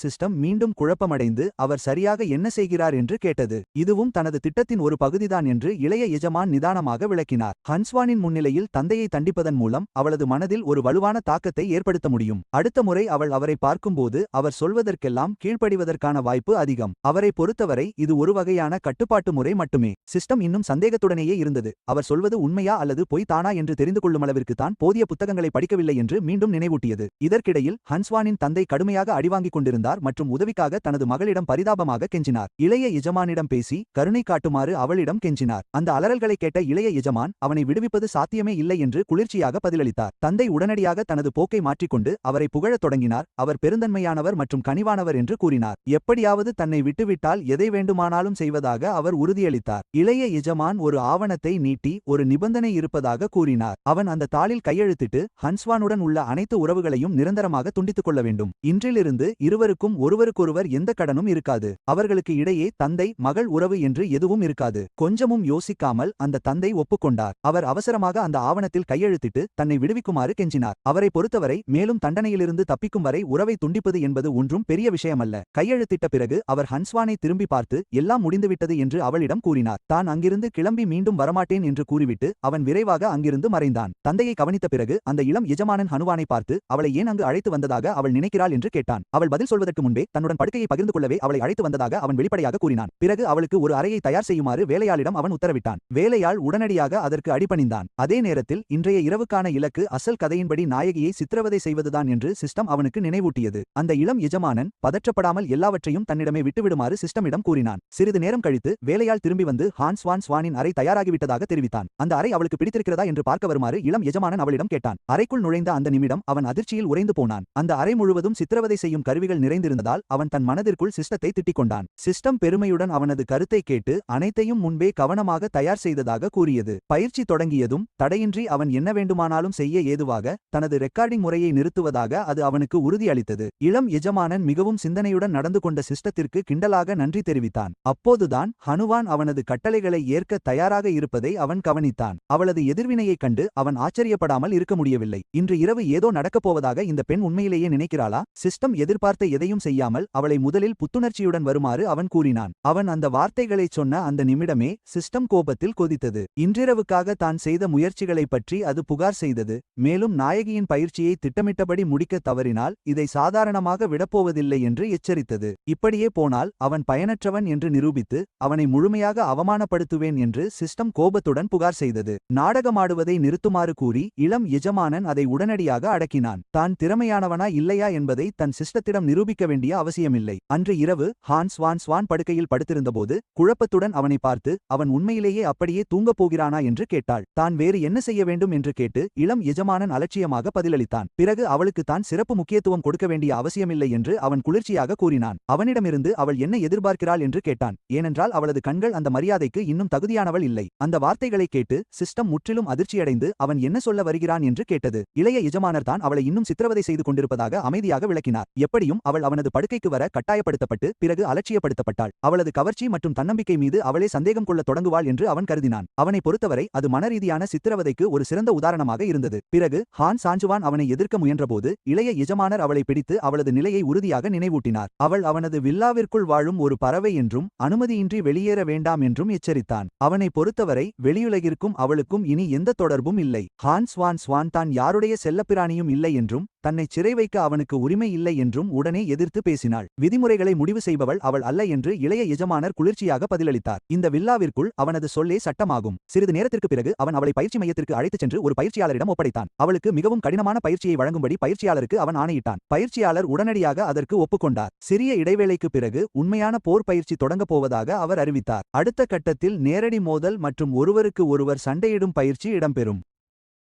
சிஸ்டம் மீண்டும் குழப்பமடைந்து அவர் சரியாக என்ன செய்கிறார் என்று கேட்டது. இதுவும் தனது திட்டத்தின் ஒரு பகுதிதான் என்று இளைய எஜமான் நிதானமாக விளக்கினார். ஹன்ஸ்வானின் முன்னிலையில் தந்தையை தண்டிப்பதன் மூலம் அவளது மனதில் ஒரு வலுவான தாக்கத்தை ஏற்படுத்த முடியும். அடுத்த முறை அவள் அவரை பார்க்கும்போது அவர் சொல்வதற்கெல்லாம் கீழ்ப்படிவதற்கான வாய்ப்பு அதிகம். அவரை பொறுத்தவரை இது ஒரு வகையான கட்டுப்பாட்டு முறை மட்டுமே. சிஸ்டம் இன்னும் சந்தேகத்துடனேயே இருந்தது. அவர் சொல்வது உண்மையா அல்லது பொய் தானா என்று தெரிந்து கொள்ளும் அளவிற்கு தான் போதிய புத்தகங்களை படிக்கவில்லை என்று மீண்டும் நினைவூட்டியது. இதற்கிடையில் ஹன்ஸ்வானின் தந்தை கடுமையாக அடிவாங்கிக் கொண்டிருந்தார் மற்றும் உதவிக்காக தனது மகளிடம் பரிதாபமாக கெஞ்சினார். இளைய எஜமானிடம் பேசி கருணை காட்டுமாறு அவளிடம் கெஞ்சினார். அந்த அலறல்களை கேட்ட இளைய எஜமான் அவனை விடுவிப்பது சாத்தியமே இல்லை என்று குளிர்ச்சியாக பதிலளித்தார். தந்தை உடனடியாக தனது போக்கை மாற்றிக்கொண்டு அவரை புகழத் தொடங்கினார். அவர் பெருந்தன்மையானவர் மற்றும் கனிவானவர் என்று கூறினார். எப்படியாவது தன்னை விட்டுவிட்டால் எதை வேண்டுமானாலும் செய்வதாக அவர் உறுதியளித்தார். இளைய எஜமான் ஒரு ஆவணத்தை நீட்டி ஒரு நிபந்தனை இருப்பதாக கூறினார். அவன் அந்த தாளில் கையெழுத்திட்டு ஹன்ஸ்வானுடன் உள்ள அனைத்து உறவுகளையும் நிரந்தரமாக துண்டித்துக் கொள்ள வேண்டும். இன்றிலிருந்து இருவருக்கும் ஒருவருக்கொருவர் எந்த கடனும் இருக்காது. அவர்களுக்கு இடையே தந்தை மகள் உறவு என்று எதுவும் இருக்காது. கொஞ்சமும் யோசிக்காமல் அந்த தந்தை ஒப்புக்கொண்டார். அவர் அவசரமாக அந்த ஆவணத்தில் கையெழுத்திட்டு தன்னை விடுவிக்குமாறு கெஞ்சினார். அவரை பொறுத்தவரை மேலும் தண்டனையிலிருந்து தப்பிக்கும் வரை உறவை துண்டிப்பது என்பது ஒன்றும் பெரிய விஷயமல்ல. கையெழுத்திட்ட பிறகு அவர் ஹன்ஸ்வானை திரும்பி பார்த்து எல்லாம் முடிந்துவிட்டது என்று அவளிடம் கூறினார். தான் அங்கிருந்து கிளம்பி மீண்டும் வரமாட்டேன் என்று கூறிவிட்டு அவன் விரைவாக அங்கிருந்து மறைந்தான். தந்தையை கவனித்த பிறகு அந்த இளம் எஜமானன் ஹனுவானை பார்த்து அவளை ஏன் அங்கு அழைத்து வந்ததாக அவள் நினைக்கிறாள் என்று கேட்டான். அவள் பதில் சொல்வதற்கு முன்பே தன்னுடன் படுக்கையை பகிர்ந்து கொள்ளவே அவளை அழைத்து வந்ததாக அவன் வெளிப்படையாக கூறினான். பிறகு அவளுக்கு ஒரு அறையை தயார் செய்யுமாறு வேலையாளிடம் அவன் உத்தரவிட்டான். வேலையாள் உடனடியாக அதற்கு அடிபணிந்தான். அதே நேரத்தில் இன்றைய இரவுக்கான இலக்கு அசல் கதையின்படி நாயகியை சித்திரவதை செய்வதுதான் என்று சிஸ்டம் அவனுக்கு நினைவூட்டியது. அந்த இளம் எஜமானன் பதற்றப்படாமல் எல்லாவற்றையும் தன்னிடமே விட்டுவிடுமாறு சிஸ்டமிடம் கூறினான். சிறிது நேரம் கழித்து வேலையாள் திரும்பி வந்து ஹான்ஸ்வானின் அறை தயாராகிவிட்டதாக தெரிவித்தான். அந்த அறை அவளுக்கு பிடித்திருக்கிறதா என்று பார்க்க வருமாறு இளம் எஜமானன் அவளிடம் கேட்டான். அறைக்குள் நுழைந்த அந்த நிமிடம் அவன் அதிர்ச்சியில் உறைந்து போனான். அந்த அறை முழுவதும் சித்திரவதை செய்யும் கருவிகள் நிறைந்திருந்ததால் அவன் தன் மனதிற்குள் சிஸ்டத்தை திட்டிக் கொண்டான். சிஸ்டம் பெருமையுடன் அவனது கருத்தை கேட்டு அனைத்தையும் முன்பே கவனமாக தயார் செய்ததாக கூறியது. பயிற்சி தொடங்கியதும் தடையின்றி அவன் என்ன வேண்டுமானாலும் செய்ய ஏதுவாக தனது ரெக்கார்டிங் முறையை நிறுத்துவதாக அது அவனுக்கு உறுதியளித்தது. இளம் எஜமானன் மிகவும் சிந்தனையுடன் நடந்து கொண்ட சிஸ்டத்திற்கு கிண்டலாக நன்றி தெரிவித்தான். அப்போதுதான் ஹனுவான் அவனது கட்டளைகளை ஏற்க தயாராக இருப்பதை அவன் கவனித்தான். அவளது எதிர்வினையைக் கண்டு அவன் ஆச்சரியப்படாமல் இருக்க முடியவில்லை. இன்று இரவு ஏதோ நடக்கப் போவதாக இந்த பெண் உண்மையிலேயே நினைக்கிறாளா? சிஸ்டம் எதிர்பார்த்த எதையும் செய்யாமல் அவளை முதலில் புத்துணர்ச்சியுடன் வருமாறு அவன் கூறினான். அவன் அந்த வார்த்தைகளைச் சொன்ன அந்த நிமிடமே சிஸ்டம் கோபத்தில் கொதித்தது. இன்றிரவுக்காக தான் செய்த முயற்சிகளை பற்றி அது புகார் செய்தது. மேலும் நாயகியின் பயிற்சி பயிற்சியை திட்டமிட்டபடி முடிக்க தவறினால் இதை சாதாரணமாக விடப்போவதில்லை என்று எச்சரித்தது. இப்படியே போனால் அவன் பயனற்றவன் என்று நிரூபித்து அவனை முழுமையாக அவமானப்படுத்துவேன் என்று சிஸ்டம் கோபத்துடன் புகார் செய்தது. நாடகமாடுவதை நிறுத்துமாறு கூறி இளம் எஜமானன் அதை உடனடியாக அடக்கினான். தான் திறமையானவனா இல்லையா என்பதை தன் சிஸ்டத்திடம் நிரூபிக்க வேண்டிய அவசியமில்லை. அன்று இரவு ஹான்ஸ் வான் ஸ்வான் படுக்கையில் படுத்திருந்தபோது குழப்பத்துடன் அவனை பார்த்து அவன் உண்மையிலேயே அப்படியே தூங்கப் போகிறானா என்று கேட்டாள். தான் வேறு என்ன செய்ய வேண்டும் என்று கேட்டு இளம் எஜமானன் அலட்சியமாக பதிலளித்தான். பிறகு அவளுக்கு தான் சிறப்பு முக்கியத்துவம் கொடுக்க வேண்டிய அவசியமில்லை என்று அவன் குளிர்ச்சியாக கூறினான். அவனிடமிருந்து அவள் என்ன எதிர்பார்க்கிறாள் என்று கேட்டான். ஏனென்றால் அவளது கண்கள் அந்த மரியாதைக்கு இன்னும் தகுதியானவள் இல்லை. அந்த வார்த்தைகளை கேட்டு சிஸ்டம் முற்றிலும் அதிர்ச்சியடைந்து அவன் என்ன சொல்ல வருகிறான் என்று கேட்டது. இளைய எஜமானர் தான் அவளை இன்னும் சித்திரவதை செய்து கொண்டிருப்பதாக அமைதியாக விளக்கினார். எப்படியும் அவள் அவனது படுக்கைக்கு வர கட்டாயப்படுத்தப்பட்டு பிறகு அலட்சியப்படுத்தப்பட்டாள். அவளது கவர்ச்சி மற்றும் தன்னம்பிக்கை மீது அவளே சந்தேகம் கொள்ள தொடங்குவாள் என்று அவன் கருதினான். அவனை பொறுத்தவரை அது மனரீதியான சித்திரவதைக்கு ஒரு சிறந்த உதாரணமாக இருந்தது. பிறகு ஹான் சாஞ்சுவான் அவனை எதிர்க்க முயன்றபோது இளைய எஜமானர் அவளை பிடித்து அவளது நிலையை உறுதியாக நினைவூட்டினார். அவள் அவனது வில்லாவிற்குள் வாழும் ஒரு பறவை என்றும் அனுமதியின்றி வெளியேற வேண்டாம் என்றும் எச்சரித்தான். அவனை பொறுத்தவரை வெளியுலகிற்கும் அவளுக்கும் இனி எந்த தொடர்பும் இல்லை. ஹான்ஸ் வான் ஸ்வான் தான் யாருடைய செல்லப்பிராணியும் இல்லை என்றும் தன்னை சிறை வைக்க அவனுக்கு உரிமை இல்லை என்றும் உடனே எதிர்த்து பேசினாள். விதிமுறைகளை முடிவு செய்பவள் அவள் அல்ல என்று இளைய எஜமானர் குளிர்ச்சியாக பதிலளித்தார். இந்த வில்லாவிற்குள் அவனது சொல்லே சட்டமாகும். சிறிது நேரத்திற்கு பிறகு அவன் அவளை பயிற்சி மையத்திற்கு அழைத்துச் சென்று ஒரு பயிற்சியாளரிடம் ஒப்படைத்தான். அவளுக்கு மிகவும் கடினமான பயிற்சியை வழங்கும்படி பயிற்சியாளருக்கு அவன் ஆணையிட்டான். பயிற்சியாளர் உடனடியாக அதற்கு ஒப்புக்கொண்டார். சிறிய இடைவேளைக்கு பிறகு உண்மையான போர் பயிற்சி தொடங்கப் போவதாக அவர் அறிவித்தார். அடுத்த கட்டத்தில் நேரடி மோதல் மற்றும் ஒருவருக்கு ஒருவர் சண்டையிடும் பயிற்சி இடம்பெறும்.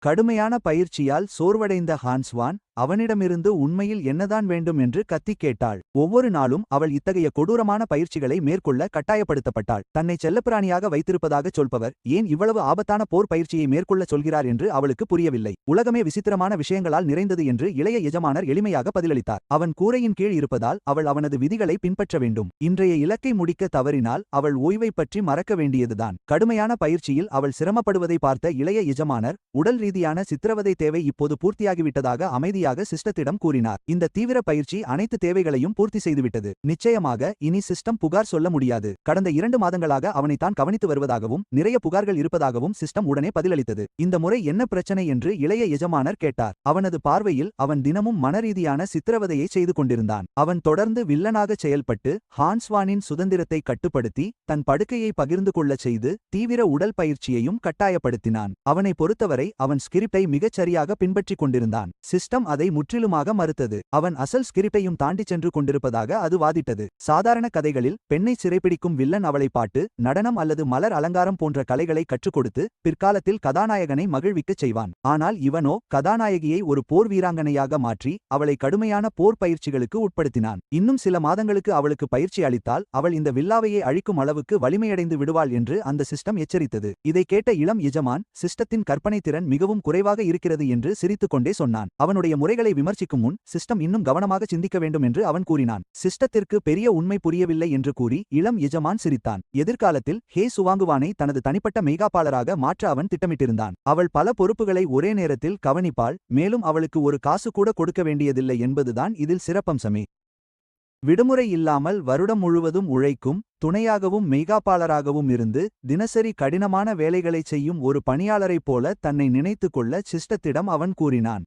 கடுமையான பயிற்சியால் சோர்வடைந்த ஹான்ஸ்வான் அவனிடமிருந்து உண்மையில் என்னதான் வேண்டும் என்று கத்திக் கேட்டாள். ஒவ்வொரு நாளும் அவள் இத்தகைய கொடூரமான பயிற்சிகளை மேற்கொள்ள கட்டாயப்படுத்தப்பட்டாள். தன்னை செல்லப்பிராணியாக வைத்திருப்பதாகச் சொல்பவர் ஏன் இவ்வளவு ஆபத்தான போர் பயிற்சியை மேற்கொள்ளச் சொல்கிறார் என்று அவளுக்கு புரியவில்லை. உலகமே விசித்திரமான விஷயங்களால் நிறைந்தது என்று இளைய எஜமானர் எளிமையாக பதிலளித்தார். அவன் கூரையின் கீழ் இருப்பதால் அவள் அவனது விதிகளை பின்பற்ற வேண்டும். இன்றைய இலக்கை முடிக்க தவறினால் அவள் ஓய்வை பற்றி மறக்க வேண்டியதுதான். கடுமையான பயிற்சியில் அவள் சிரமப்படுவதை பார்த்த இளைய எஜமானர் உடல் ரீதியான சித்திரவதை தேவை இப்போது பூர்த்தியாகிவிட்டதாக அமைதியாக சிஸ்டத்திடம் கூறினார். இந்த தீவிர பயிற்சி அனைத்து தேவைகளையும் பூர்த்தி செய்துவிட்டது. நிச்சயமாக இனி சிஸ்டம் புகார் சொல்ல முடியாது. கடந்த 2 மாதங்களாக அவனைத்தான் கவனித்து வருவதாகவும் நிறைய புகார்கள் இருப்பதாகவும் சிஸ்டம் உடனே பதிலளித்தது. இந்த முறை என்ன பிரச்சனை என்று இளைய எஜமானர் கேட்டார். அவனது பார்வையில் அவன் தினமும் மனரீதியான சித்திரவதையை செய்து கொண்டிருந்தான். அவன் தொடர்ந்து வில்லனாக செயல்பட்டு ஹான்ஸ்வானின் சுதந்திரத்தை கட்டுப்படுத்தி தன் படுக்கையை பகிர்ந்து கொள்ளச் செய்து தீவிர உடல் பயிற்சியையும் கட்டாயப்படுத்தினான். அவனை பொறுத்தவரை அவன் ஸ்கிரிப்டை மிகச் சரியாக பின்பற்றிக் கொண்டிருந்தான். சிஸ்டம் அதை முற்றிலுமாக மறுத்தது. அவன் அசல் ஸ்கிரிப்டையும் தாண்டிச் சென்று கொண்டிருப்பதாக அது வாதிட்டது. சாதாரண கதைகளில் பெண்ணை சிறைப்பிடிக்கும் வில்லன் அவளை பாட்டு, நடனம் அல்லது மலர் அலங்காரம் போன்ற கலைகளை கற்றுக் கொடுத்து பிற்காலத்தில் கதாநாயகனை மகிழ்விக்கச் செய்வான். ஆனால் இவனோ கதாநாயகியை ஒரு போர் வீராங்கனையாக மாற்றி அவளை கடுமையான போர் பயிற்சிகளுக்கு உட்படுத்தினான். இன்னும் சில மாதங்களுக்கு அவளுக்கு பயிற்சி அளித்தால் அவள் இந்த வில்லாவையை அழிக்கும் அளவுக்கு வலிமையடைந்து விடுவாள் என்று அந்த சிஸ்டம் எச்சரித்தது. இதை கேட்ட இளம் எஜமான் சிஸ்டத்தின் கற்பனை திறன் மிகவும் குறைவாக இருக்கிறது என்று சிரித்துக்கொண்டே சொன்னான். அவனுடைய முறைகளை விமர்சிக்கும் முன் சிஸ்டம் இன்னும் கவனமாக சிந்திக்க வேண்டும் என்று அவன் கூறினான். சிஸ்டத்திற்கு பெரிய உண்மை புரியவில்லை என்று கூறி இளம் எஜமான் சிரித்தான். எதிர்காலத்தில் ஹே சுவாங்குவானை தனது தனிப்பட்ட மெய்காப்பாளராக மாற்ற அவன் திட்டமிட்டிருந்தான். அவள் பல பொறுப்புகளை ஒரே நேரத்தில் கவனிப்பாள், மேலும் அவளுக்கு ஒரு காசு கூட கொடுக்க வேண்டியதில்லை என்பதுதான் இதில் சிறப்பம்சமே. விடுமுறை இல்லாமல் வருடம் முழுவதும் உழைக்கும், துணையாகவும் மெய்காப்பாளராகவும் இருந்து தினசரி கடினமான வேலைகளைச் செய்யும் ஒரு பணியாளரைப் போல தன்னை நினைத்துக் கொள்ள சிஸ்டத்திடம் அவன் கூறினான்.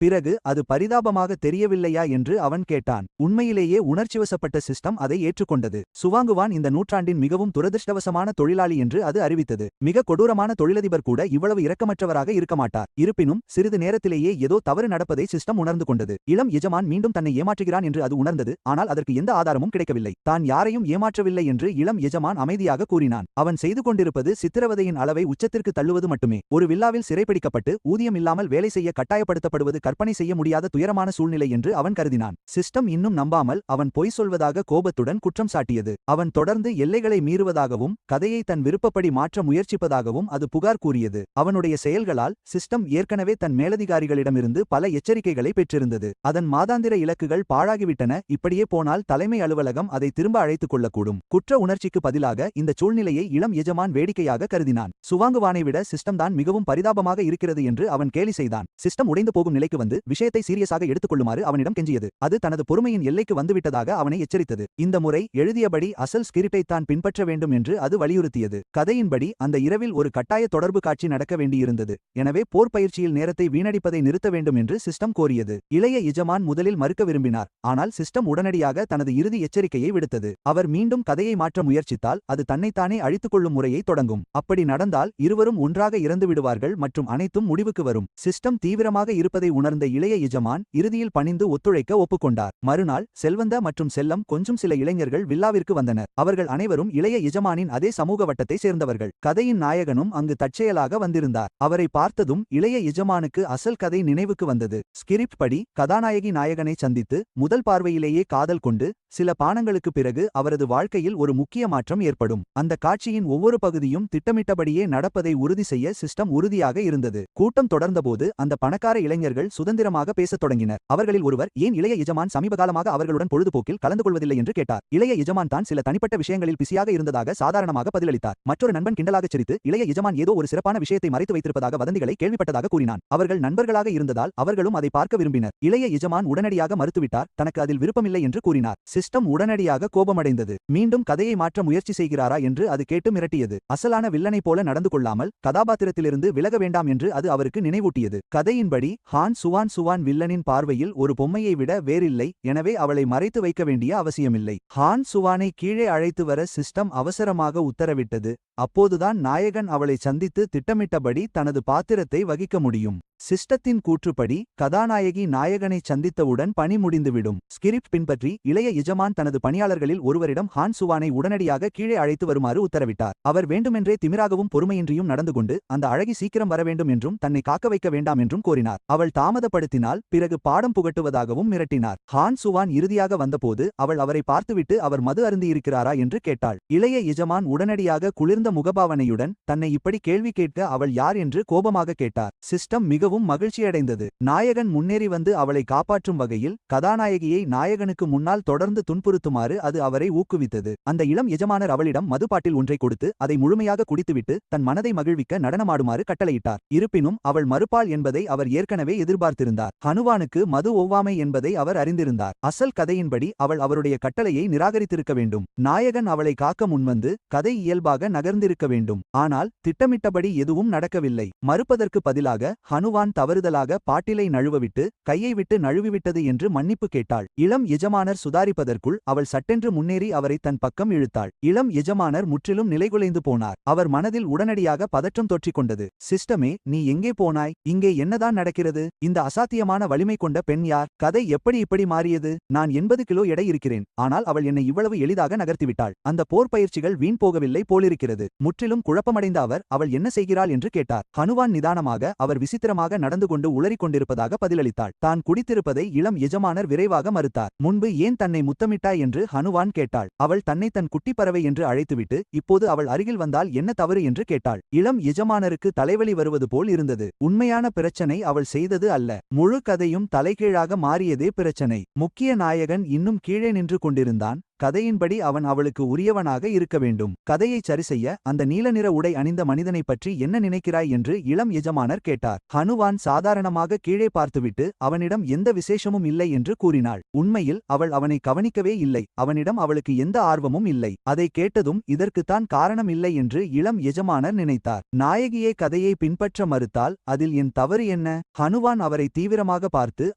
பிறகு அது பரிதாபமாக தெரியவில்லையா என்று அவன் கேட்டான். உண்மையிலேயே உணர்ச்சிவசப்பட்ட சிஸ்டம் அதை ஏற்றுக்கொண்டது. சுவாங்குவான் இந்த நூற்றாண்டின் மிகவும் துரதிர்ஷ்டவசமான தொழிலாளி என்று அது அறிவித்தது. மிக கொடூரமான தொழிலதிபர் கூட இவ்வளவு இரக்கமற்றவராக இருக்க மாட்டார். இருப்பினும் சிறிது நேரத்திலேயே ஏதோ தவறு நடப்பதை சிஸ்டம் உணர்ந்து கொண்டது. இளம் எஜமான் மீண்டும் தன்னை ஏமாற்றுகிறான் என்று அது உணர்ந்தது. ஆனால் அதற்கு எந்த ஆதாரமும் கிடைக்கவில்லை. தான் யாரையும் ஏமாற்றவில்லை என்று இளம் எஜமான் அமைதியாக கூறினான். அவன் செய்து கொண்டிருப்பது சித்திரவதையின் அளவை உச்சத்திற்கு தள்ளுவது மட்டுமே. ஒரு வில்லாவில் சிறைப்பிடிக்கப்பட்டு ஊதியம் இல்லாமல் வேலை செய்ய கட்டாயப்படுத்தப்படுவது கற்பனை செய்ய முடியாத துயரமான சூழ்நிலை என்று அவன் கருதினான். சிஸ்டம் இன்னும் நம்பாமல் அவன் பொய் சொல்வதாக கோபத்துடன் குற்றம் சாட்டியது. அவன் தொடர்ந்து எல்லைகளை மீறுவதாகவும் கதையை தன் விருப்பப்படி மாற்ற முயற்சிப்பதாகவும் அது புகார் கூறியது. அவனுடைய செயல்களால் சிஸ்டம் ஏற்கனவே தன் மேலதிகாரிகளிடமிருந்து பல எச்சரிக்கைகளை பெற்றிருந்தது. அதன் மாதாந்திர இலக்குகள் பாழாகிவிட்டன. இப்படியே போனால் தலைமை அலுவலகம் அதை திரும்ப அழைத்துக் கொள்ளக்கூடும். குற்ற உணர்ச்சிக்கு பதிலாக இந்த சூழ்நிலையை இளம் எஜமான் வேடிக்கையாக கருதினான். சுவாங்குவானை விட சிஸ்டம் தான் மிகவும் பரிதாபமாக இருக்கிறது என்று அவன் கேலி செய்தான். சிஸ்டம் உடைந்து போகும் நிலைக்கு வந்து விஷயத்தை சீரியஸாக எடுத்துக்கொள்ளுமாறு அவனிடம் கெஞ்சியது. அது தனது பொறுமையின் எல்லைக்கு வந்துவிட்டதாக அவனை எச்சரித்தது. இந்த முறை எழுதியபடி அசல் ஸ்கிரிப்டை தான் பின்பற்ற வேண்டும் என்று அது வலியுறுத்தியது. கதையின்படி அந்த இரவில் ஒரு கட்டாய தொடர்பு காட்சி நடக்க வேண்டியிருந்தது. எனவே போர் பயிற்சியில் நேரத்தை வீணடிப்பதை நிறுத்த வேண்டும் என்று சிஸ்டம் கோரியது. இளைய எஜமான் முதலில் மறுக்க விரும்பினார். ஆனால் சிஸ்டம் உடனடியாக தனது இறுதி எச்சரிக்கையை விடுத்தது. அவர் மீண்டும் கதையை மாற்ற முயற்சித்தால் அது தன்னைத்தானே அழித்துக்கொள்ளும் முறையை தொடங்கும். அப்படி நடந்தால் இருவரும் ஒன்றாக இறந்து விடுவார்கள் மற்றும் அனைத்தும் முடிவுக்கு வரும். சிஸ்டம் தீவிரமாக இருப்பதை உணர்ந்த இளைய எஜமான் இறுதியில் பணிந்து ஒத்துழைக்க ஒப்புக்கொண்டார். மறுநாள் செல்வந்த மற்றும் செல்லம் கொஞ்சம் சில இளைஞர்கள் வில்லாவிற்கு வந்தனர். அவர்கள் அனைவரும் இளைய எஜமானின் அதே சமூக வட்டத்தை சேர்ந்தவர்கள். கதையின் நாயகனும் அங்கு தற்செயலாக வந்திருந்தார். அவரை பார்த்ததும் இளைய எஜமானுக்கு அசல் கதை நினைவுக்கு வந்தது. ஸ்கிரிப்ட் படி கதாநாயகி நாயகனை சந்தித்து முதல் பார்வையிலேயே காதல் கொண்டு சில பானங்களுக்கு பிறகு அவரது வாழ்க்கையில் ஒரு முக்கிய மாற்றம் ஏற்படும். அந்த காட்சியின் ஒவ்வொரு பகுதியும் திட்டமிட்டபடியே நடப்பதை உறுதி செய்ய சிஸ்டம் உறுதியாக இருந்தது. கூட்டம் தொடர்ந்தபோது அந்த பணக்கார இளைஞர்கள் சுதந்திரமாக பேசத் தொடங்கினர். அவர்களில் ஒருவர் ஏன் இளைய எஜமான் சமீபகாலமாக அவர்களுடன் பொழுதுபோக்கில் கலந்து கொள்வதில்லை என்று கேட்டார். இளைய எஜமான் தான் சில தனிப்பட்ட விஷயங்களில் பிஸியாக இருந்ததாக சாதாரணமாக பதிலளித்தார். மற்றொரு நண்பன் கிண்டலாக சிரித்து இளைய எஜமான் ஏதோ ஒரு சிறப்பான விஷயத்தை மறைத்து வைத்திருப்பதாக வதந்திகளை கேள்விப்பட்டதாக கூறினான். அவர்கள் நண்பர்களாக இருந்ததால் அவர்களும் அதை பார்க்க விரும்பினர். இளைய எஜமான் உடனடியாக மறுத்துவிட்டார். தனக்கு அதில் விருப்பமில்லை என்று கூறினார். சிஸ்டம் உடனடியாக கோபமடைந்தது. மீண்டும் கதையை மாற்ற முயற்சி செய்கிறாரா என்று அது கேட்டு மிரட்டியது. அசலான வில்லனைப் போல நடந்து கொள்ளாமல் கதாபாத்திரத்திலிருந்து விலக வேண்டாம் என்று அது அவருக்கு நினைவூட்டியது. கதையின்படி ஹான் சுவான் வில்லனின் பார்வையில் ஒரு பொம்மையை விட வேறில்லை. எனவே அவளை மறைத்து வைக்க வேண்டிய அவசியமில்லை. ஹான் சுவானை கீழே அழைத்து வர சிஸ்டம் அவசரமாக உத்தரவிட்டது. அப்போதுதான் நாயகன் அவளை சந்தித்து திட்டமிட்டபடி தனது பாத்திரத்தை வகிக்க முடியும். சிஸ்டத்தின் கூற்றுப்படி கதாநாயகி நாயகனை சந்தித்தவுடன் பணி முடிந்துவிடும். ஸ்கிரிப்ட் பின்பற்றி இளைய எஜமான் தனது பணியாளர்களில் ஒருவரிடம் ஹான் சுவானை உடனடியாக கீழே அழைத்து வருமாறு உத்தரவிட்டார். அவர் வேண்டுமென்றே திமிராகவும் பொறுமையின்றியும் நடந்து கொண்டு அந்த அழகி சீக்கிரம் வர வேண்டும் என்றும் தன்னை காக்க வைக்க வேண்டாம் என்றும் கோரினார். அவள் தாமதப்படுத்தினால் பிறகு பாடம் புகட்டுவதாகவும் மிரட்டினார். ஹான் சுவான் இறுதியாக வந்தபோது அவள் அவரை பார்த்துவிட்டு அவர் மது அருந்தியிருக்கிறாரா என்று கேட்டாள். இளைய எஜமான் உடனடியாக குளிர்ந்த முகபாவனையுடன் தன்னை இப்படி கேள்வி கேட்க அவள் யார் என்று கோபமாக கேட்டார். சிஸ்டம் மிகவும் மகிழ்ச்சியடைந்தது. நாயகன் முன்னேறி வந்து அவளை காப்பாற்றும் வகையில் கதாநாயகியை நாயகனுக்கு முன்னால் தொடர்ந்து துன்புறுத்துமாறு அது அவரை ஊக்குவித்தது. அந்த இளம் எஜமானர் அவளிடம் மதுபாட்டில் ஒன்றை கொடுத்து அதை முழுமையாக குடித்துவிட்டு தன் மனதை மகிழ்விக்க நடனமாடுமாறு கட்டளையிட்டார். இருப்பினும் அவள் மறுப்பாள் என்பதை அவர் ஏற்கனவே எதிர்பார்த்திருந்தார். ஹனுவானுக்கு மது ஒவ்வாமை என்பதை அவர் அறிந்திருந்தார். அசல் கதையின்படி அவள் அவருடைய கட்டளையை நிராகரித்திருக்க வேண்டும். நாயகன் அவளை காக்க முன்வந்து கதை இயல்பாக நகர்ந்திருக்க வேண்டும். ஆனால் திட்டமிட்டபடி எதுவும் நடக்கவில்லை. மறுப்பதற்கு பதிலாக ஹனுவான் தவறுதலாக பாட்டிலை நழுவவிட்டு கையை விட்டு நழுவிவிட்டது என்று மன்னிப்பு கேட்டாள். இளம் எஜமானர் சுதாரிப்பதற்குள் அவள் சட்டென்று முன்னேறி அவரை தன் பக்கம் இழுத்தாள். இளம் எஜமானர் முற்றிலும் நிலைகுலைந்து போனார். அவர் மனதில் உடனடியாக பதற்றம் தொற்றிக் கொண்டது. சிஸ்டமே, நீ எங்கே போனாய்? இங்கே என்னதான் நடக்கிறது? இந்த அசாத்தியமான வலிமை கொண்ட பெண் யார்? கதை எப்படி இப்படி மாறியது? நான் 80 கிலோ எடை இருக்கிறேன். ஆனால் அவள் என்னை இவ்வளவு எளிதாக நகர்த்திவிட்டாள். அந்த போர் பயிற்சிகள் வீண் போகவில்லை போலிருக்கிறது. முற்றிலும் குழப்பமடைந்த அவர் அவள் என்ன செய்கிறாள் என்று கேட்டார். ஹனுவான் நிதானமாக அவர் விசித்திரமாக நடந்து கொண்டு உளறிக் கொண்டிருப்பதாக பதிலளித்தாள். தான் குடித்திருப்பதை இளம் எஜமானர் விரைவாக மறுத்தார். முன்பு ஏன் தன்னை முத்தமிட்டாய் என்று ஹனுவான் கேட்டாள். அவள் தன்னை தன் குட்டிப் பறவை என்று அழைத்துவிட்டு இப்போது அவள் அருகில் வந்தால் என்ன தவறு என்று கேட்டாள். இளம் எஜமானருக்கு தலைவலி வருவது போல் இருந்தது. உண்மையான பிரச்சனை அவள் செய்தது அல்ல. முழு கதையும் தலைகீழாக மாறியதே பிரச்சனை. முக்கிய நாயகன் இன்னும் கீழே நின்று கொண்டிருந்தான். கதையின்படி அவன் அவளுக்கு உரியவனாக இருக்க வேண்டும். கதையை சரிசெய்ய அந்த நீல நிற உடை அணிந்த மனிதனை பற்றி என்ன நினைக்கிறாய் என்று இளம் எஜமானர் கேட்டார். ஹனுவான் சாதாரணமாக கீழே பார்த்துவிட்டு அவனிடம் எந்த விசேஷமும் இல்லை என்று கூறினாள். உண்மையில் அவள் அவனை கவனிக்கவே இல்லை. அவனிடம் அவளுக்கு எந்த ஆர்வமும் இல்லை. அதை கேட்டதும் இதற்குத்தான் காரணம் இல்லை என்று இளம் எஜமானர் நினைத்தார். நாயகியே கதையை பின்பற்ற மறுத்தால் அதில் என் தவறு என்ன? ஹனுவான் அவரை தீவிரமாக பார்த்து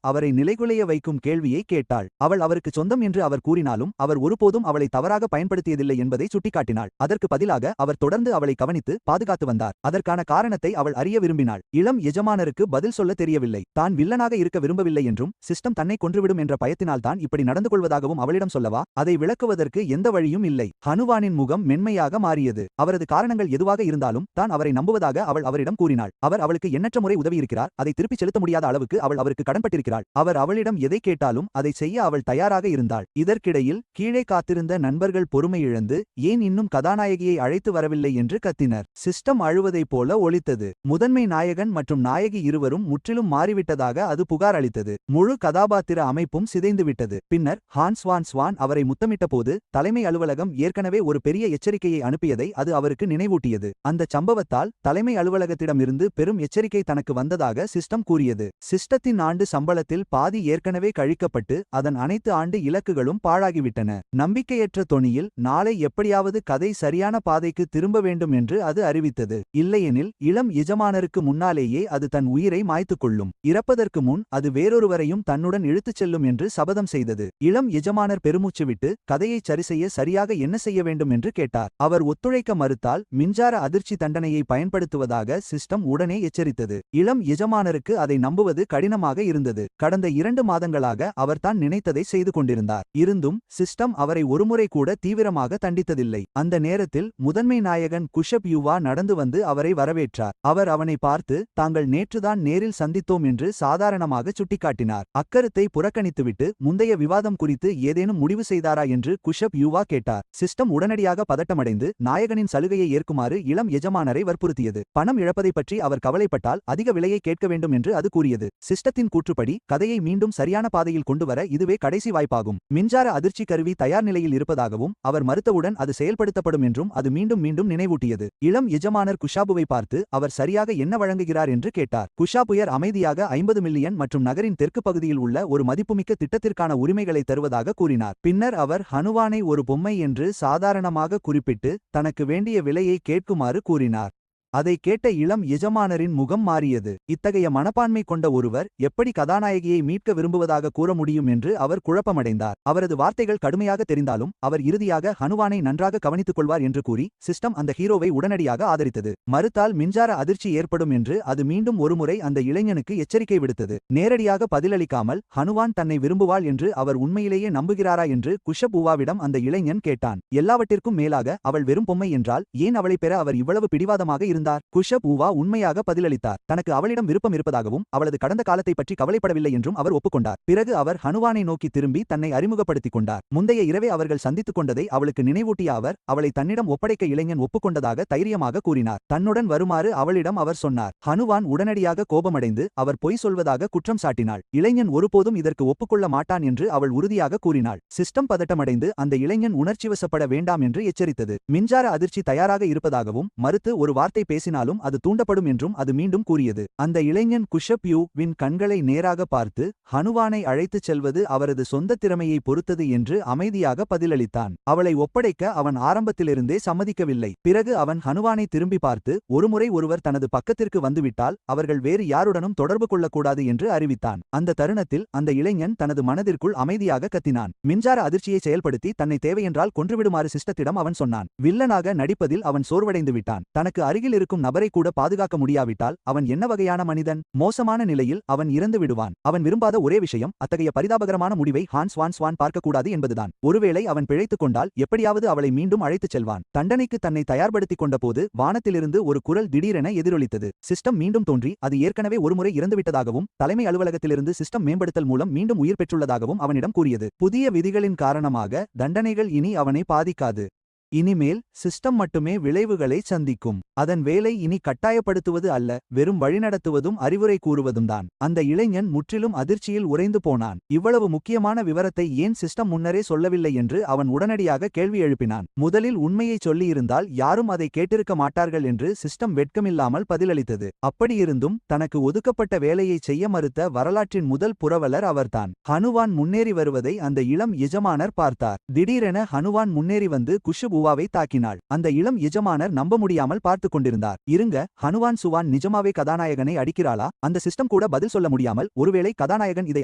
அவரை நிலைகுலைய வைக்கும் கேள்வியை கேட்டாள். அவள் அவருக்கு சொந்தம் என்று அவர் கூறினாலும் அவர் ஒருபோதும் அவளை தவறாக பயன்படுத்தியதில்லை என்பதை சுட்டிக்காட்டினாள். அதற்கு பதிலாக அவர் தொடர்ந்து அவளை கவனித்து பாதுகாத்து வந்தார். அதற்கான காரணத்தை அவள் அறிய விரும்பினாள். இளம் எஜமானருக்கு பதில் சொல்ல தெரியவில்லை. தான் வில்லனாக இருக்க விரும்பவில்லை என்றும் சிஸ்டம் தன்னை கொன்றுவிடும் என்ற பயத்தினால் தான் இப்படி நடந்து கொள்வதாகவும் அவளிடம் சொல்லவா? அதை விளக்குவதற்கு எந்த வழியும் இல்லை. ஹனுவானின் முகம் மென்மையாக மாறியது. அவரது காரணங்கள் எதுவாக இருந்தாலும் தான் அவரை நம்புவதாக அவள் அவரிடம் கூறினாள். அவர் அவளுக்கு எண்ணற்ற முறை உதவியிருக்கிறார். அதை திருப்பிச் செலுத்த முடியாத அளவுக்கு அவள் அவருக்கு கடன்பட்டிருக்கிறாள். அவர் அவளிடம் எதை கேட்டாலும் அதை செய்ய அவள் தயாராக இருந்தாள். இதற்கிடையில் கீழே கீழே காத்திருந்த நண்பர்கள் பொறுமை இழந்து ஏன் இன்னும் கதாநாயகியை அழைத்து வரவில்லை என்று கத்தினர். சிஸ்டம் அழுவதைப் போல ஒலித்தது. முதன்மை நாயகன் மற்றும் நாயகி இருவரும் முற்றிலும் மாறிவிட்டதாக அது புகார் அளித்தது. முழு கதாபாத்திர அமைப்பும் சிதைந்துவிட்டது. பின்னர் ஹான் ஸ்வான் அவரை முத்தமிட்டபோது தலைமை அலுவலகம் ஏற்கனவே ஒரு பெரிய எச்சரிக்கையை அனுப்பியதை அது அவருக்கு நினைவூட்டியது. அந்த சம்பவத்தால் தலைமை அலுவலகத்திடமிருந்து பெரும் எச்சரிக்கை தனக்கு வந்ததாக சிஸ்டம் கூறியது. சிஸ்டத்தின் ஆண்டு சம்பளத்தில் பாதி ஏற்கனவே கழிக்கப்பட்டு அதன் அனைத்து ஆண்டு இலக்குகளும் பாழாகிவிட்டன. நம்பிக்கையற்ற தொனியில் நாளை எப்படியாவது கதை சரியான பாதைக்கு திரும்ப வேண்டும் என்று அது அறிவித்தது. இல்லையெனில் இளம் எஜமானருக்கு முன்னாலேயே அது தன் உயிரை மாய்த்துக் கொள்ளும். இறப்பதற்கு முன் அது வேறொருவரையும் தன்னுடன் இழுத்துச் செல்லும் என்று சபதம் செய்தது. இளம் எஜமானர் பெருமூச்சு விட்டு கதையை சரிசெய்ய சரியாக என்ன செய்ய வேண்டும் என்று கேட்டார். அவர் ஒத்துழைக்க மறுத்தால் மின்சார அதிர்ச்சி தண்டனையை பயன்படுத்துவதாக சிஸ்டம் உடனே எச்சரித்தது. இளம் எஜமானருக்கு அதை நம்புவது கடினமாக இருந்தது. கடந்த 2 மாதங்களாக அவர் தான் நினைத்ததை செய்து கொண்டிருந்தார். இருந்தும் சிஸ்டம் அவரை ஒருமுறை கூட தீவிரமாக தண்டித்ததில்லை. அந்த நேரத்தில் முதன்மை நாயகன் குஷப் யுவா நடந்து வந்து அவரை வரவேற்றார். அவர் அவனை பார்த்து தாங்கள் நேற்றுதான் நேரில் சந்தித்தோம் என்று சாதாரணமாக சுட்டிக்காட்டினார். அக்கருத்தை புறக்கணித்துவிட்டு முந்தைய விவாதம் குறித்து ஏதேனும் முடிவு செய்தாரா என்று குஷப் யுவா கேட்டார். சிஸ்டம் உடனடியாக பதட்டமடைந்து நாயகனின் சலுகையை ஏற்குமாறு இளம் எஜமானரை வற்புறுத்தியது. பணம் இழப்பதை பற்றி அவர் கவலைப்பட்டால் அதிக விலையை கேட்க வேண்டும் என்று அது கூறியது. சிஸ்டத்தின் கூற்றுப்படி கதையை மீண்டும் சரியான பாதையில் கொண்டுவர இதுவே கடைசி வாய்ப்பாகும். மின்சார அதிர்ச்சி கருவி தயார் நிலையில் இருப்பதாகவும் அவர் மறுத்தவுடன் அது செயல்படுத்தப்படும் என்றும் அது மீண்டும் மீண்டும் நினைவூட்டியது. இளம் எஜமானர் குஷாபுவை பார்த்து அவர் சரியாக என்ன வழங்குகிறார் என்று கேட்டார். குஷாபுயர் அமைதியாக 50 மில்லியன் மற்றும் நகரின் தெற்கு பகுதியில் உள்ள ஒரு மதிப்புமிக்க திட்டத்திற்கான உரிமைகளை தருவதாக கூறினார். பின்னர் அவர் ஹனுவானை ஒரு பொம்மை என்று சாதாரணமாக குறிப்பிட்டு தனக்கு வேண்டிய விலையை கேட்குமாறு கூறினார். அதை கேட்ட இளம் எஜமானரின் முகம் மாறியது. இத்தகைய மனப்பான்மை கொண்ட ஒருவர் எப்படி கதாநாயகியை மீட்க விரும்புவதாக கூற முடியும் என்று அவர் குழப்பமடைந்தார். அவரது வார்த்தைகள் கடுமையாக தெரிந்தாலும் அவர் இறுதியாக ஹனுவானை நன்றாக கவனித்துக் கொள்வார் என்று கூறி சிஸ்டம் அந்த ஹீரோவை உடனடியாக ஆதரித்தது. மறுத்தால் மின்சார அதிர்ச்சி ஏற்படும் என்று அது மீண்டும் ஒருமுறை அந்த இளைஞனுக்கு எச்சரிக்கை விடுத்தது. நேரடியாக பதிலளிக்காமல் ஹனுவான் தன்னை விரும்புவாள் என்று அவர் உண்மையிலேயே நம்புகிறாரா என்று குஷப் உவாவிடம் அந்த இளைஞன் கேட்டான். எல்லாவற்றிற்கும் மேலாக அவள் வெறும் பொம்மை என்றால் ஏன் அவளை பெற அவர் இவ்வளவு பிடிவாதமாக இருந்தார்? குஷப் உவா உண்மையாக பதிலளித்தார். தனக்கு அவளிடம் விருப்பம் இருப்பதாகவும் அவளது கடந்த காலத்தை பற்றி கவலைப்படவில்லை என்றும் அவர் ஒப்புக்கொண்டார். பிறகு அவர் ஹனுவானை நோக்கி திரும்பி தன்னை அறிமுகப்படுத்திக் கொண்டார். முந்தைய இரவே அவர்கள் சந்தித்துக் கொண்டதை அவளுக்கு நினைவூட்டிய அவர் அவளை தன்னிடம் ஒப்படைக்க இளைஞன் ஒப்புக்கொண்டதாக தைரியமாக கூறினார். தன்னுடன் வருமாறு அவளிடம் அவர் சொன்னார். ஹனுவான் உடனடியாக கோபமடைந்து அவர் பொய் சொல்வதாக குற்றம் சாட்டினாள். இளைஞன் ஒருபோதும் இதற்கு ஒப்புக்கொள்ள மாட்டான் என்று அவள் உறுதியாக கூறினாள். சிஸ்டம் பதட்டமடைந்து அந்த இளைஞன் உணர்ச்சிவசப்பட வேண்டாம் என்று எச்சரித்தது. மின்சார அதிர்ச்சி தயாராக இருப்பதாகவும் மறுத்து ஒரு வார்த்தை பேசினாலும் அது தூண்டப்படும் என்றும் அது மீண்டும் கூறியது. அந்த இளைஞன் குஷப் யூ வின் கண்களை நேராக பார்த்து ஹனுவானை அழைத்துச் செல்வது அவரது சொந்த திறமையை பொறுத்தது என்று அமைதியாக பதிலளித்தான். அவளை ஒப்படைக்க அவன் ஆரம்பத்திலிருந்தே சம்மதிக்கவில்லை. பிறகு அவன் ஹனுவானை திரும்பி பார்த்து ஒருமுறை ஒருவர் தனது பக்கத்திற்கு வந்துவிட்டால் அவர்கள் வேறு யாருடனும் தொடர்பு கொள்ளக்கூடாது என்று அறிவித்தான். அந்த தருணத்தில் அந்த இளைஞன் தனது மனதிற்குள் அமைதியாக கத்தினான். மின்சார அதிர்ச்சியை செயல்படுத்தி தன்னை தேவையென்றால் கொன்றுவிடுமாறு சிஸ்டத்திடம் அவன் சொன்னான். வில்லனாக நடிப்பதில் அவன் சோர்வடைந்து விட்டான். தனக்கு அருகில் இருக்கும் நபரை கூட பாதுகாக்க முடியாவிட்டால் அவன் என்ன வகையான மனிதன்? மோசமான நிலையில் அவன் இறந்து விடுவான். அவன் விரும்பாத ஒரே விஷயம் அத்தகைய பரிதாபகரமான முடிவை ஹான் ஸ்வான் பார்க்கக்கூடாது என்பதுதான். ஒருவேளை அவன் பிழைத்துக் கொண்டால் எப்படியாவது அவளை மீண்டும் அழைத்துச் செல்வான். தண்டனைக்கு தன்னை தயார்படுத்திக் கொண்டபோது வானத்திலிருந்து ஒரு குரல் திடீரென எதிரொலித்தது. சிஸ்டம் மீண்டும் தோன்றி அது ஏற்கனவே ஒருமுறை இறந்துவிட்டதாகவும் தலைமை அலுவலகத்திலிருந்து சிஸ்டம் மேம்படுத்தல் மூலம் மீண்டும் உயிர் பெற்றுள்ளதாகவும் அவனிடம் கூறியது. புதிய விதிகளின் காரணமாக தண்டனைகள் இனி அவனை பாதிக்காது. இனிமேல் சிஸ்டம் மட்டுமே விளைவுகளை சந்திக்கும். அதன் வேலை இனி கட்டாயப்படுத்துவது அல்ல, வெறும் வழிநடத்துவதும் அறிவுரை கூறுவதும் தான். அந்த இளைஞன் முற்றிலும் அதிர்ச்சியில் உறைந்து போனான். இவ்வளவு முக்கியமான விவரத்தை ஏன் சிஸ்டம் முன்னரே சொல்லவில்லை என்று அவன் உடனடியாக கேள்வி எழுப்பினான். முதலில் உண்மையை சொல்லியிருந்தால் யாரும் அதை கேட்டிருக்க மாட்டார்கள் என்று சிஸ்டம் வெட்கமில்லாமல் பதிலளித்தது. அப்படியிருந்தும் தனக்கு ஒதுக்கப்பட்ட வேலையை செய்ய மறுத்த வரலாற்றின் முதல் புரவலர் அவர்தான். ஹனுவான் முன்னேறி வருவதை அந்த இளம் எஜமானர் பார்த்தார். திடீரென ஹனுவான் முன்னேறி வந்து குஷப் உவாவை தாக்கினாள். அந்த இளம் எஜமானர் நம்ப முடியாமல் பார்த்துக் கொண்டிருந்தார். இருங்க, ஹனுவான் சுவான் நிஜமாவே கதாநாயகனை அடிக்கிறாளா? அந்த சிஸ்டம் கூட பதில் சொல்ல முடியாமல் ஒருவேளை கதாநாயகன் இதை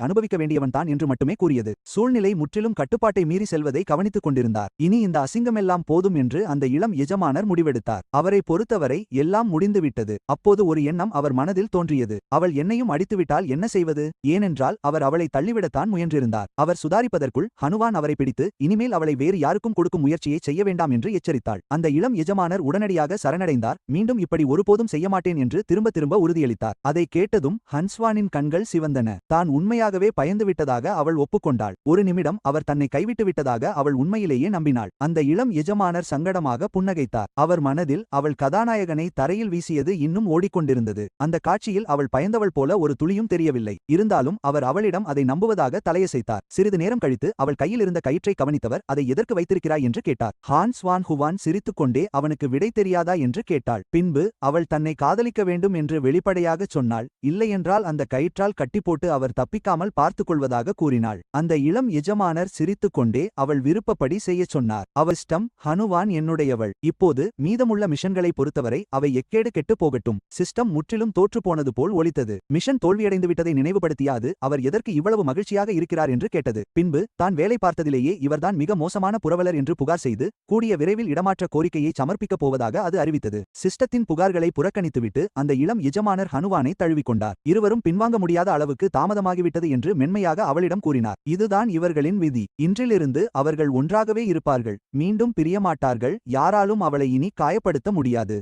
அனுபவிக்க வேண்டியவன் தான் என்று மட்டுமே கூறியது. சூழ்நிலை முற்றிலும் கட்டுப்பாட்டை மீறி செல்வதை கவனித்துக் கொண்டிருந்தார். இனி இந்த அசிங்கமெல்லாம் போதும் என்று அந்த இளம் எஜமானர் முடிவெடுத்தார். அவரை பொறுத்தவரை எல்லாம் முடிந்துவிட்டது. அப்போது ஒரு எண்ணம் அவர் மனதில் தோன்றியது. அவள் என்னையும் அடித்துவிட்டால் என்ன செய்வது? ஏனென்றால் அவர் அவளை தள்ளிவிடத்தான் முயன்றிருந்தார். அவர் சுதாரிப்பதற்குள் ஹனுவான் அவரை பிடித்து இனிமேல் அவளை வேறு யாருக்கும் கொடுக்கும் முயற்சியை செய்ய வேண்டாம் வேண்டாம் என்று எச்சரித்தாள். அந்த இளம் எஜமானர் உடனடியாக சரணடைந்தார். மீண்டும் இப்படி ஒருபோதும் செய்ய மாட்டேன் என்று திரும்ப திரும்ப உறுதியளித்தார். அதை கேட்டதும் ஹன்ஸ்வானின் கண்கள் சிவந்தன. தான் உண்மையாகவே பயந்துவிட்டதாக அவள் ஒப்புக்கொண்டாள். ஒரு நிமிடம் அவர் தன்னை கைவிட்டு விட்டதாக அவள் உண்மையிலேயே நம்பினாள். அந்த இளம் எஜமானர் சங்கடமாக புன்னகைத்தார். அவர் மனதில் அவள் கதாநாயகனை தரையில் வீசியது இன்னும் ஓடிக்கொண்டிருந்தது. அந்த காட்சியில் அவள் பயந்தவள் போல ஒரு துளியும் தெரியவில்லை. இருந்தாலும் அவர் அவளிடம் அதை நம்புவதாக தலையசைத்தார். சிறிது நேரம் கழித்து அவள் கையில் இருந்த கயிற்றை கவனித்தவர், அதை எதற்கு வைத்திருக்கிறாய் என்று கேட்டார். ஹான் ஸ்வான் ஹுவான் சிரித்துக்கொண்டே அவனுக்கு விடை தெரியாதா என்று கேட்டாள். பின்பு அவள் தன்னை காதலிக்க வேண்டும் என்று வெளிப்படையாகச் சொன்னாள். இல்லையென்றால் அந்த கயிற்றால் கட்டிப்போட்டு அவர் தப்பிக்காமல் பார்த்துக்கொள்வதாக கூறினாள். அந்த இளம் எஜமானர் சிரித்துக்கொண்டே அவள் விருப்பப்படி செய்யச் சொன்னார். அவஸ்டம் ஹனுவான் என்னுடையவள். இப்போது மீதமுள்ள மிஷன்களை பொறுத்தவரை அவை எக்கேடு கெட்டு போகட்டும். சிஸ்டம் முற்றிலும் தோற்றுப்போனது போல் ஒலித்தது. மிஷன் தோல்வியடைந்து விட்டதை நினைவுபடுத்தியாது அவர் எதற்கு இவ்வளவு மகிழ்ச்சியாக இருக்கிறார் என்று கேட்டது. பின்பு தான் வேலை பார்த்ததிலேயே இவர்தான் மிக மோசமான புரவலர் என்று புகார் செய்து கூடிய விரைவில் இடமாற்ற கோரிக்கையை சமர்ப்பிக்கப் போவதாக அது அறிவித்தது. சிஸ்டத்தின் புகார்களை புறக்கணித்துவிட்டு அந்த இளம் எஜமானர் ஹனுவானை தழுவிக்கொண்டார். இருவரும் பின்வாங்க முடியாத அளவுக்கு தாமதமாகிவிட்டது என்று மென்மையாக அவளிடம் கூறினார். இதுதான் இவர்களின் விதி. இன்றிலிருந்து அவர்கள் ஒன்றாகவே இருப்பார்கள். மீண்டும் பிரியமாட்டார்கள். யாராலும் அவளை இனி காயப்படுத்த முடியாது.